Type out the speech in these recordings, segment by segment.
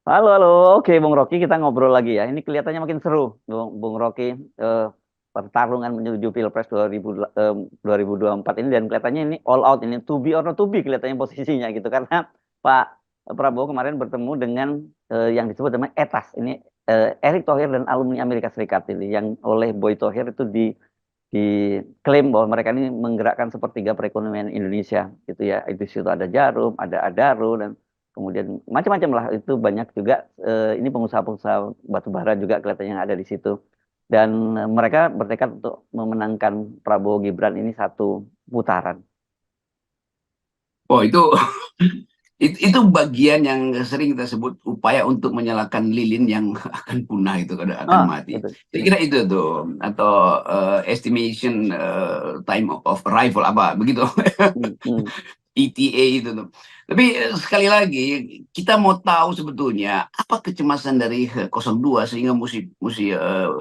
Halo, halo. Oke, Bung Rocky, kita ngobrol lagi ya. Ini kelihatannya makin seru, Bung Rocky. Eh, Pertarungan menuju Pilpres 2024 ini dan kelihatannya ini all out ini to be or not to be kelihatannya posisinya gitu karena Pak Prabowo kemarin bertemu dengan yang disebut namanya ETAS. Ini Erick Thohir dan alumni Amerika Serikat ini yang oleh Boy Thohir itu diklaim bahwa mereka ini menggerakkan sepertiga perekonomian Indonesia gitu ya. Itu situ ada Jarum, ada Adaro dan kemudian macam-macam lah itu banyak juga ini pengusaha-pengusaha batu bara juga kelihatannya yang ada di situ. Dan mereka bertekad untuk memenangkan Prabowo Gibran ini satu putaran. Oh itu itu bagian yang sering kita sebut upaya untuk menyalakan lilin yang akan punah itu akan Ah, mati. itu. Saya kira itu tuh atau estimation time of arrival apa begitu. Hmm, hmm. ETA itu tuh. Tapi sekali lagi kita mau tahu sebetulnya apa kecemasan dari 02 sehingga mesti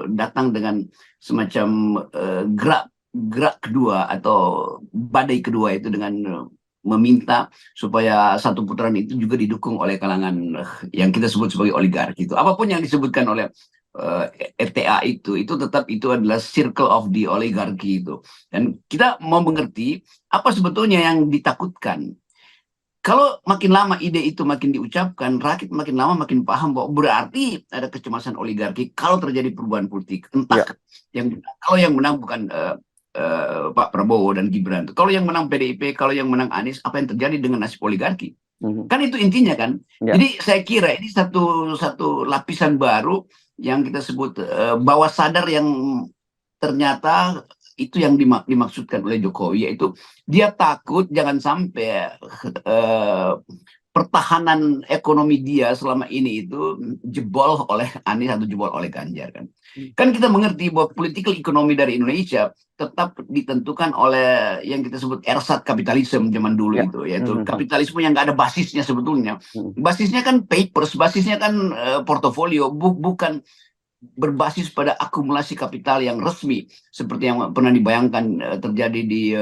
datang dengan semacam gerak gerak kedua atau badai kedua itu dengan meminta supaya satu putaran itu juga didukung oleh kalangan yang kita sebut sebagai oligarki itu. Apapun yang disebutkan oleh RTA itu tetap itu adalah circle of the oligarki itu. Dan kita mau mengerti apa sebetulnya yang ditakutkan. Kalau makin lama ide itu makin diucapkan, rakyat makin lama makin paham bahwa berarti ada kecemasan oligarki kalau terjadi perubahan politik. Entah Ya. kalau yang menang bukan Pak Prabowo dan Gibran. Kalau yang menang PDIP, kalau yang menang Anies, apa yang terjadi dengan nasib oligarki? Mhm. Kan itu intinya kan. Ya. Jadi saya kira ini satu satu lapisan baru yang kita sebut bawah sadar yang ternyata itu yang dimaksudkan oleh Jokowi, yaitu dia takut jangan sampai eh, pertahanan ekonomi dia selama ini itu jebol oleh Anies atau jebol oleh Ganjar kan. Kan kita mengerti bahwa political ekonomi dari Indonesia tetap ditentukan oleh yang kita sebut ersat kapitalisme zaman dulu Ya. itu, yaitu Mhm. kapitalisme yang nggak ada basisnya sebetulnya. Mhm. Basisnya kan papers, basisnya kan portofolio, bukan berbasis pada akumulasi kapital yang resmi seperti yang pernah dibayangkan terjadi di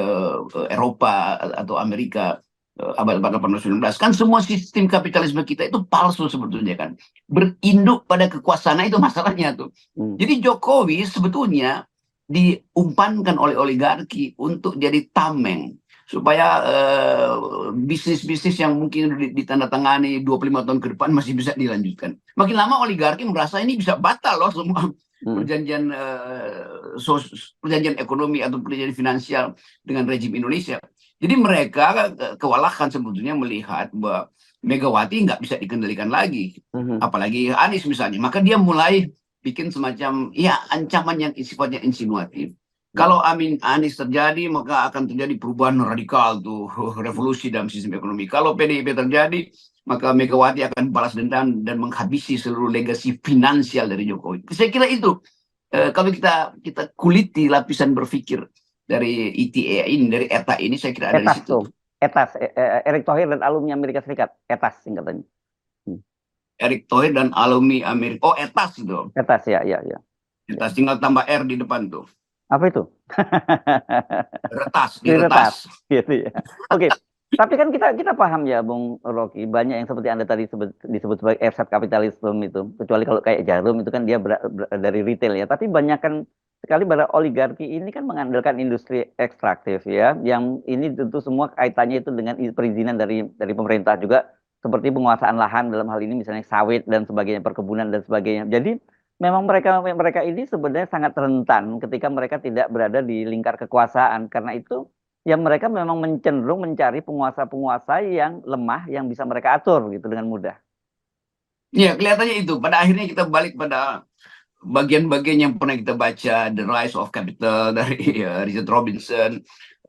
Eropa atau Amerika abad 18-19. Kan semua sistem kapitalisme kita itu palsu sebetulnya kan, berinduk pada kekuasaan itu masalahnya tuh. Mhm. Jadi Jokowi sebetulnya diumpankan oleh oligarki untuk jadi tameng supaya bisnis-bisnis yang mungkin ditandatangani 25 tahun ke depan masih bisa dilanjutkan. Makin lama oligarki merasa ini bisa batal loh semua Mhm. perjanjian perjanjian ekonomi atau perjanjian finansial dengan rejim Indonesia. Jadi mereka kewalahan sebetulnya melihat bahwa Megawati nggak bisa dikendalikan lagi, Mhm. apalagi Anies misalnya. Maka dia mulai bikin semacam ya ancaman yang sifatnya insinuatif. Kalau Mhm. Amin Anies terjadi, maka akan terjadi perubahan radikal tuh, revolusi dalam sistem ekonomi. Kalau PDIP terjadi, maka Megawati akan balas dendam dan menghabisi seluruh legasi finansial dari Jokowi. Saya kira itu kalau kita kita kuliti lapisan berpikir dari ETA ini, dari ETA ini, saya kira ada di Etas situ tuh. tuh. Etas. Erick Thohir dan alumni Amerika Serikat. Etas singkatannya. Hmm. Erick Thohir dan alumni Amerika. Oh, ETAS itu. Etas ya, ya, ya. Ya. ETAS tinggal tambah R di depan tuh. Apa itu? Retas, Prioritas diretas. gitu ya. Oke. Tapi kan kita kita paham ya, Bung Rocky, banyak yang seperti Anda tadi disebut sebagai ersat kapitalisme itu. Kecuali kalau kayak Jarum itu kan dia dari retail ya. Tapi banyak kan sekali pada oligarki ini kan mengandalkan industri ekstraktif ya. Yang ini tentu semua kaitannya itu dengan perizinan dari pemerintah juga seperti penguasaan lahan dalam hal ini misalnya sawit dan sebagainya, perkebunan dan sebagainya. Jadi memang mereka mereka ini sebenarnya sangat rentan ketika mereka tidak berada di lingkar kekuasaan. Karena itu ya mereka memang cenderung mencari penguasa-penguasa yang lemah yang bisa mereka atur gitu dengan mudah. Ya, kelihatannya itu. Pada akhirnya kita balik pada bagian-bagian yang pernah kita baca, The Rise of Capital dari Richard Robinson,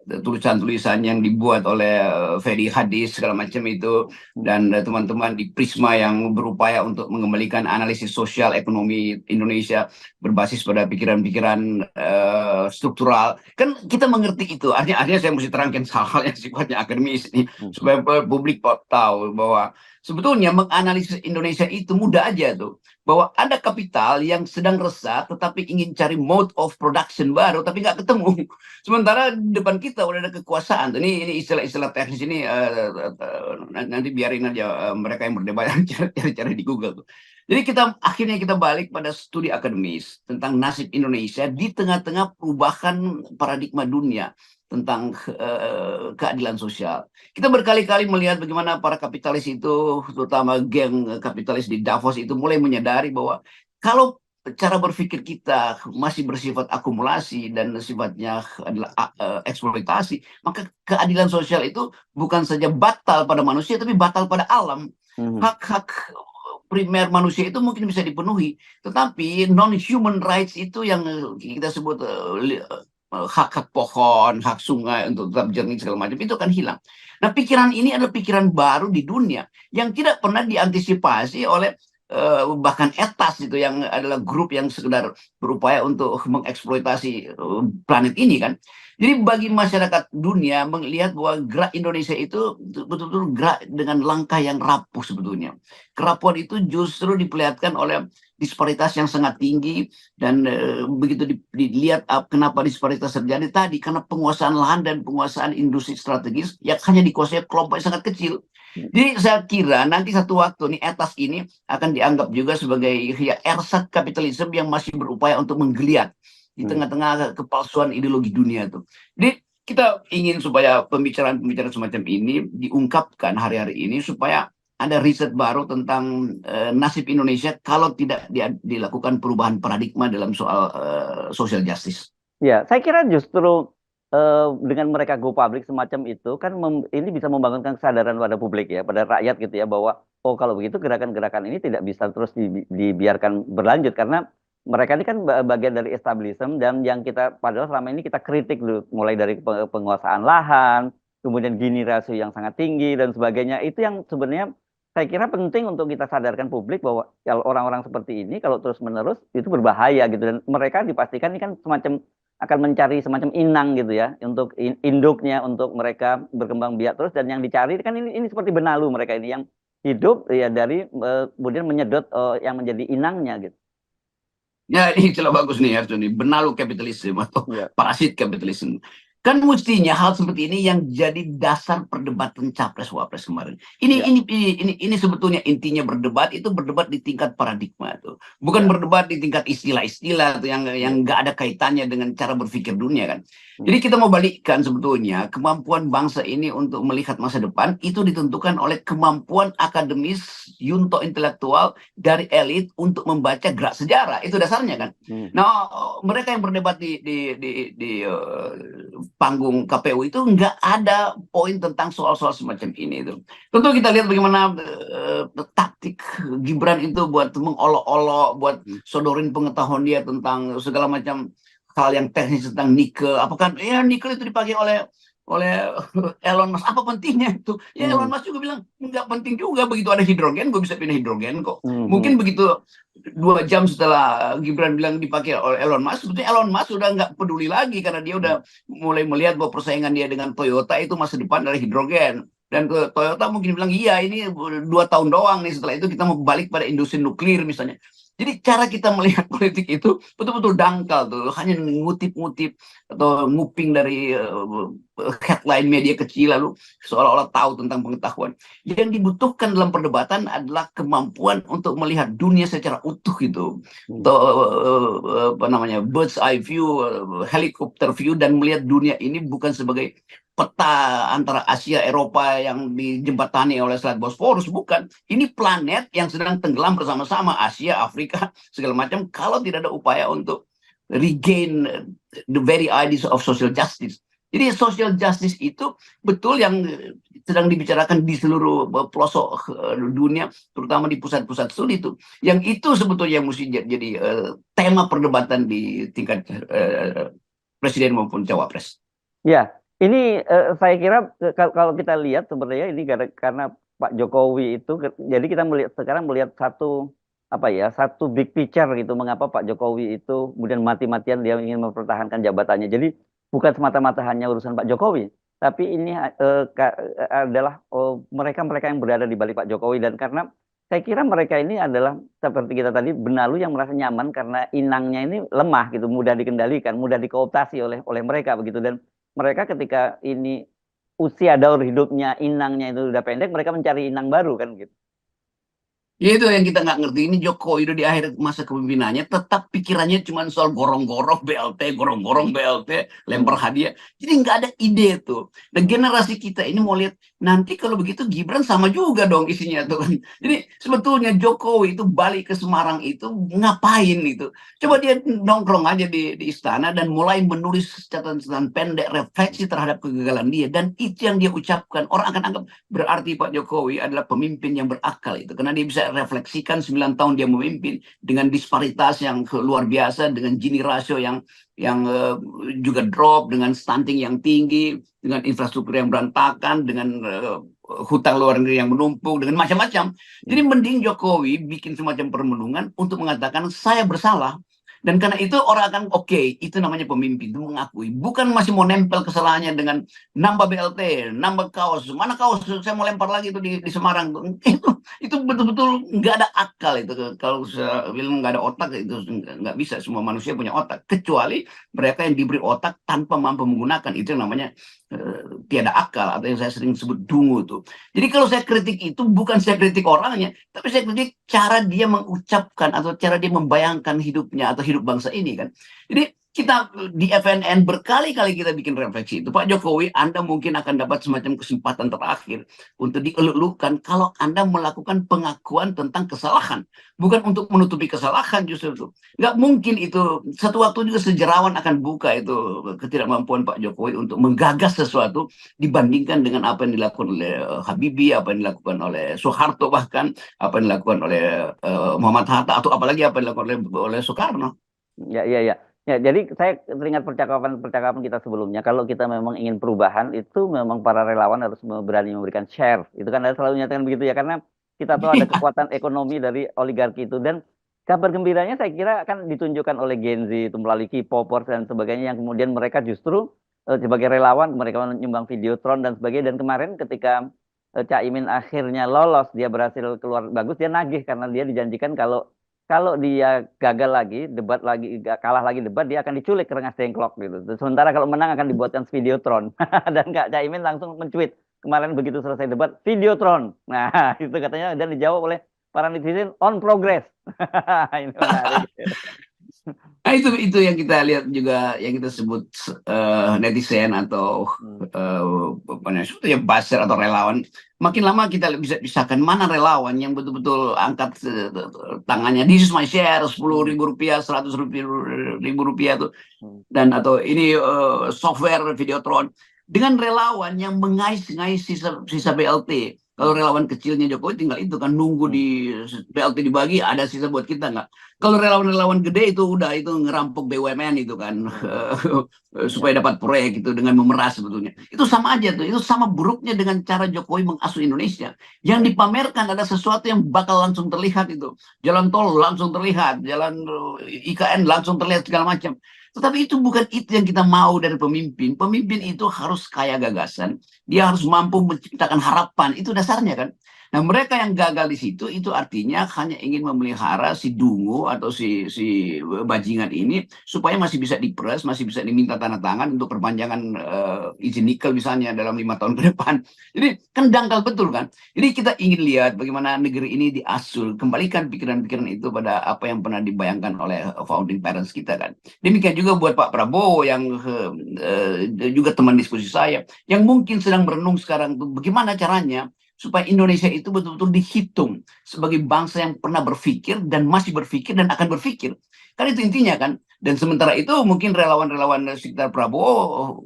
tulisan-tulisan yang dibuat oleh Ferry Hadis segala macam itu, dan teman-teman di Prisma yang berupaya untuk mengembalikan analisis sosial ekonomi Indonesia berbasis pada pikiran-pikiran struktural. Kan kita mengerti itu. Artinya saya mesti terangkan hal-hal yang sifatnya akademis ini Hmm. supaya publik tahu bahwa sebetulnya menganalisis Indonesia itu mudah aja tuh. Bahwa ada kapital yang sedang resah tetapi ingin cari mode of production baru tapi nggak ketemu. Sementara di depan kita udah ada kekuasaan. Ini istilah-istilah teknis ini nanti biarin aja mereka yang berdebat cari-cari di Google tuh. Jadi akhirnya kita balik pada studi akademis tentang nasib Indonesia di tengah-tengah perubahan paradigma dunia tentang keadilan sosial. Kita berkali-kali melihat bagaimana para kapitalis itu, terutama geng kapitalis di Davos itu mulai menyadari bahwa kalau cara berpikir kita masih bersifat akumulasi dan sifatnya adalah eksploitasi, maka keadilan sosial itu bukan saja batal pada manusia, tapi batal pada alam. Hak-hak primer manusia itu mungkin bisa dipenuhi, tetapi non-human rights itu yang kita sebut hak-hak pohon, hak sungai untuk tetap jernih segala macam itu akan hilang. Nah, pikiran ini adalah pikiran baru di dunia yang tidak pernah diantisipasi oleh bahkan etas itu yang adalah grup yang sekedar berupaya untuk mengeksploitasi planet ini kan. Jadi bagi masyarakat dunia melihat bahwa gerak Indonesia itu betul-betul gerak dengan langkah yang rapuh sebetulnya. Kerapuhan itu justru diperlihatkan oleh disparitas yang sangat tinggi dan begitu dilihat kenapa disparitas terjadi tadi karena penguasaan lahan dan penguasaan industri strategis yang hanya dikuasai kelompok yang sangat kecil. Jadi saya kira nanti satu waktu nih etas ini akan dianggap juga sebagai ya ersat kapitalisme yang masih berupaya untuk menggeliat di tengah-tengah kepalsuan ideologi dunia itu. Jadi kita ingin supaya pembicaraan-pembicaraan semacam ini diungkapkan hari-hari ini supaya ada riset baru tentang nasib Indonesia kalau tidak dilakukan perubahan paradigma dalam soal social justice. Ya, saya kira justru dengan mereka go public semacam itu kan ini bisa membangunkan kesadaran pada publik ya, pada rakyat gitu ya bahwa oh kalau begitu gerakan-gerakan ini tidak bisa terus dibiarkan berlanjut karena mereka ini kan bagian dari establishment dan yang kita padahal selama ini kita kritik dulu mulai dari penguasaan lahan, kemudian gini rasio yang sangat tinggi dan sebagainya itu yang sebenarnya saya kira penting untuk kita sadarkan publik bahwa kalau orang-orang seperti ini kalau terus-menerus itu berbahaya gitu dan mereka dipastikan ini kan semacam akan mencari semacam inang gitu ya untuk induknya untuk mereka berkembang biak terus dan yang dicari kan ini seperti benalu mereka ini yang hidup ya dari kemudian menyedot yang menjadi inangnya gitu. Ya, ini istilah bagus nih Arjuni, benalu kapitalisme atau Ya. parasit kapitalisme. Kan mestinya hal seperti ini yang jadi dasar perdebatan capres wapres kemarin. Ya. Ini sebetulnya intinya berdebat itu berdebat di tingkat paradigma itu, bukan Ya. berdebat di tingkat istilah-istilah yang Ya. nggak ada kaitannya dengan cara berpikir dunia kan. Jadi kita mau balikkan sebetulnya kemampuan bangsa ini untuk melihat masa depan itu ditentukan oleh kemampuan akademis, yunto intelektual dari elit untuk membaca gerak sejarah. Itu dasarnya kan. Nah, mereka yang berdebat di panggung KPU itu nggak ada poin tentang soal-soal semacam ini itu. Tentu kita lihat bagaimana taktik Gibran itu buat mengolok-olok, buat sodorin pengetahuan dia tentang segala macam hal yang teknis tentang nikel. Apakah ya nikel itu dipakai oleh Elon Musk, apa pentingnya itu? Ya Elon Musk juga bilang nggak penting juga, begitu ada hidrogen gue bisa pindah hidrogen kok. Mungkin begitu 2 jam setelah Gibran bilang dipakai oleh Elon Musk, sebetulnya Elon Musk udah nggak peduli lagi karena dia udah mulai melihat bahwa persaingan dia dengan Toyota itu masa depan dari hidrogen. Dan Toyota mungkin bilang iya ini 2 tahun doang nih, setelah itu kita mau balik pada industri nuklir misalnya. Jadi cara kita melihat politik itu betul-betul dangkal tuh, hanya ngutip-ngutip atau nguping dari headline media kecil lalu seolah-olah tahu tentang pengetahuan. Yang dibutuhkan dalam perdebatan adalah kemampuan untuk melihat dunia secara utuh gitu. Atau apa namanya bird's eye view, helicopter view, dan melihat dunia ini bukan sebagai peta antara Asia Eropa yang dijembatani oleh Selat Bosporus, bukan. Ini planet yang sedang tenggelam bersama-sama, Asia, Afrika, segala macam, kalau tidak ada upaya untuk regain the very ideas of social justice. Jadi social justice itu betul yang sedang dibicarakan di seluruh pelosok dunia, terutama di pusat-pusat studi itu. Yang itu sebetulnya mesti jadi tema perdebatan di tingkat presiden maupun cawapres. Ya, ini saya kira kalau kita lihat sebenarnya ini karena Pak Jokowi itu jadi kita sekarang melihat satu apa ya satu big picture gitu mengapa Pak Jokowi itu kemudian mati-matian dia ingin mempertahankan jabatannya. Jadi bukan semata-mata hanya urusan Pak Jokowi, tapi ini adalah mereka-mereka yang berada di balik Pak Jokowi, dan karena saya kira mereka ini adalah seperti kita tadi, benalu yang merasa nyaman karena inangnya ini lemah gitu, mudah dikendalikan, mudah dikooptasi oleh mereka begitu, dan mereka ketika ini usia daur hidupnya inangnya itu udah pendek, mereka mencari inang baru kan gitu. Ya itu yang kita nggak ngerti. Ini Jokowi udah di akhir masa kepemimpinannya, tetap pikirannya cuma soal gorong-gorong BLT, gorong-gorong BLT, lempar Hmm. hadiah. Jadi nggak ada ide tuh. Dan generasi kita ini mau lihat, nanti kalau begitu Gibran sama juga dong isinya tuh kan. Jadi sebetulnya Jokowi itu balik ke Semarang itu ngapain itu? Coba dia nongkrong aja di istana dan mulai menulis catatan pendek refleksi terhadap kegagalan dia. Dan itu yang dia ucapkan. Orang akan anggap berarti Pak Jokowi adalah pemimpin yang berakal itu, karena dia bisa refleksikan 9 tahun dia memimpin dengan disparitas yang luar biasa, dengan Gini rasio yang juga drop, dengan stunting yang tinggi, dengan infrastruktur yang berantakan, dengan hutang luar negeri yang menumpuk, dengan macam-macam. Jadi mending Jokowi bikin semacam permenungan untuk mengatakan saya bersalah. Dan karena itu orang akan oke, itu namanya pemimpin, itu mengakui. Bukan masih mau nempel kesalahannya dengan nambah BLT, nambah kaos. Mana kaos? Saya mau lempar lagi itu di Semarang. Itu betul-betul nggak ada akal itu. Kalau saya bilang nggak ada otak, itu nggak bisa. Semua manusia punya otak. Kecuali mereka yang diberi otak tanpa mampu menggunakan. Itu yang namanya tiada akal, atau yang saya sering sebut dungu tuh. Jadi kalau saya kritik itu bukan saya kritik orangnya, tapi saya kritik cara dia mengucapkan atau cara dia membayangkan hidupnya atau hidup bangsa ini kan. Jadi kita di FNN berkali-kali kita bikin refleksi itu, Pak Jokowi, Anda mungkin akan dapat semacam kesempatan terakhir untuk dielulukan kalau Anda melakukan pengakuan tentang kesalahan, bukan untuk menutupi kesalahan justru itu. Nggak mungkin itu. Satu waktu juga sejarawan akan buka itu ketidakmampuan Pak Jokowi untuk menggagas sesuatu dibandingkan dengan apa yang dilakukan oleh Habibie, apa yang dilakukan oleh Soeharto, bahkan apa yang dilakukan oleh Muhammad Hatta, atau apalagi apa yang dilakukan oleh Soekarno. Ya, ya, ya. Ya, jadi saya teringat percakapan-percakapan kita sebelumnya. Kalau kita memang ingin perubahan, itu memang para relawan harus berani memberikan share. Itu kan ada selalu nyatakan begitu ya, karena kita tahu ada kekuatan ekonomi dari oligarki itu. Dan kabar gembiranya saya kira akan ditunjukkan oleh Gen Z itu melalui K-popers dan sebagainya, yang kemudian mereka justru sebagai relawan, mereka menyumbang videotron dan sebagainya. Dan kemarin ketika Cak Imin akhirnya lolos, dia berhasil keluar bagus, dia nagih karena dia dijanjikan kalau kalau dia gagal lagi, debat lagi, kalah lagi debat, dia akan diculik ke Rengas Dengklok gitu. Sementara kalau menang akan dibuatkan videotron. Dan Kak Caimin langsung mencuit kemarin begitu selesai debat, videotron. Nah, itu katanya, dan dijawab oleh para netizen on progress. Ini menarik. Nah, itu yang kita lihat juga, yang kita sebut netizen atau Hmm. apa namanya, ya buzzer atau relawan. Makin lama kita bisa pisahkan mana relawan yang betul-betul angkat tangannya, this is my share, 10 Hmm. ribu rupiah, 100 ribu rupiah tuh, Hmm. dan atau ini software Videotron, dengan relawan yang mengais-ngais sisa BLT. Kalau Hmm. relawan kecilnya Jokowi tinggal itu kan nunggu Hmm. di BLT dibagi, ada sisa buat kita nggak? Kalau relawan-relawan gede itu udah itu ngerampok BUMN itu kan, Hmm. Ya. supaya dapat proyek itu dengan memeras sebetulnya. Itu sama aja tuh. Itu sama buruknya dengan cara Jokowi mengasuh Indonesia. Yang dipamerkan ada sesuatu yang bakal langsung terlihat itu. Jalan tol langsung terlihat, jalan IKN langsung terlihat segala macam. Tetapi itu bukan itu yang kita mau dari pemimpin. Pemimpin itu harus kaya gagasan. Dia harus mampu menciptakan harapan. Itu dasarnya kan. Nah, mereka yang gagal di situ itu artinya hanya ingin memelihara si dungu atau si bajingan ini supaya masih bisa diperas, masih bisa diminta tanda tangan untuk perpanjangan izin nikel misalnya dalam 5 tahun ke depan. Jadi kan dangkal betul kan. Jadi kita ingin lihat bagaimana negeri ini diasuh, kembalikan pikiran-pikiran itu pada apa yang pernah dibayangkan oleh founding parents kita kan. Demikian juga buat Pak Prabowo yang juga teman diskusi saya, yang mungkin sedang berenung sekarang tuh bagaimana caranya supaya Indonesia itu betul-betul dihitung sebagai bangsa yang pernah berpikir dan masih berpikir dan akan berpikir. Kan itu intinya kan. Dan sementara itu mungkin relawan-relawan sekitar Prabowo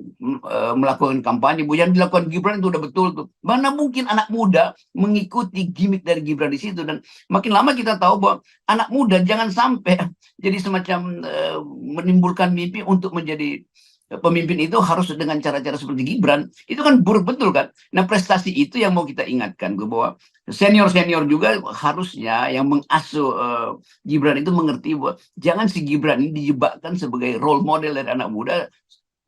melakukan kampanye. Yang dilakukan Gibran itu udah betul tuh. Mana mungkin anak muda mengikuti gimmick dari Gibran di situ. Dan makin lama kita tahu bahwa anak muda jangan sampai jadi semacam menimbulkan mimpi untuk menjadi pemimpin itu harus dengan cara-cara seperti Gibran. Itu kan buruk betul kan. Nah, prestasi itu yang mau kita ingatkan bahwa senior-senior juga harusnya yang mengasuh Gibran itu mengerti bahwa jangan si Gibran ini dijebakkan sebagai role model dari anak muda,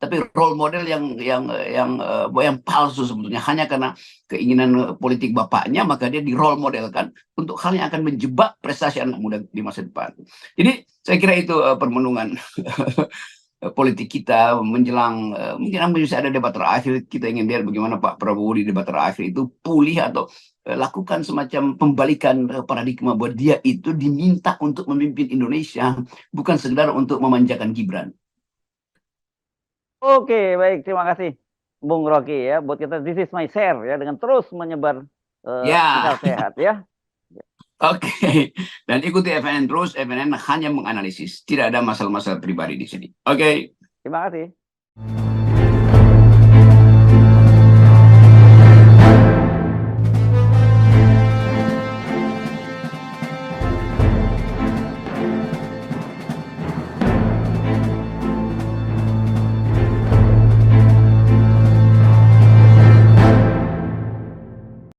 tapi role model yang palsu sebetulnya, hanya karena keinginan politik bapaknya, maka dia di role modelkan untuk hal yang akan menjebak prestasi anak muda di masa depan. Jadi saya kira itu permenungan politik kita menjelang mungkin bisa ada debat terakhir. Kita ingin lihat bagaimana Pak Prabowo di debat terakhir itu pulih atau lakukan semacam pembalikan paradigma bahwa dia itu diminta untuk memimpin Indonesia, bukan sekedar untuk memanjakan Gibran. Oke, baik, terima kasih Bung Rocky ya buat kita This is my share ya dengan terus menyebar Ya, akal sehat ya. oke. Dan ikuti FNN terus. FNN hanya menganalisis, tidak ada masalah-masalah pribadi di sini. Oke. Terima kasih.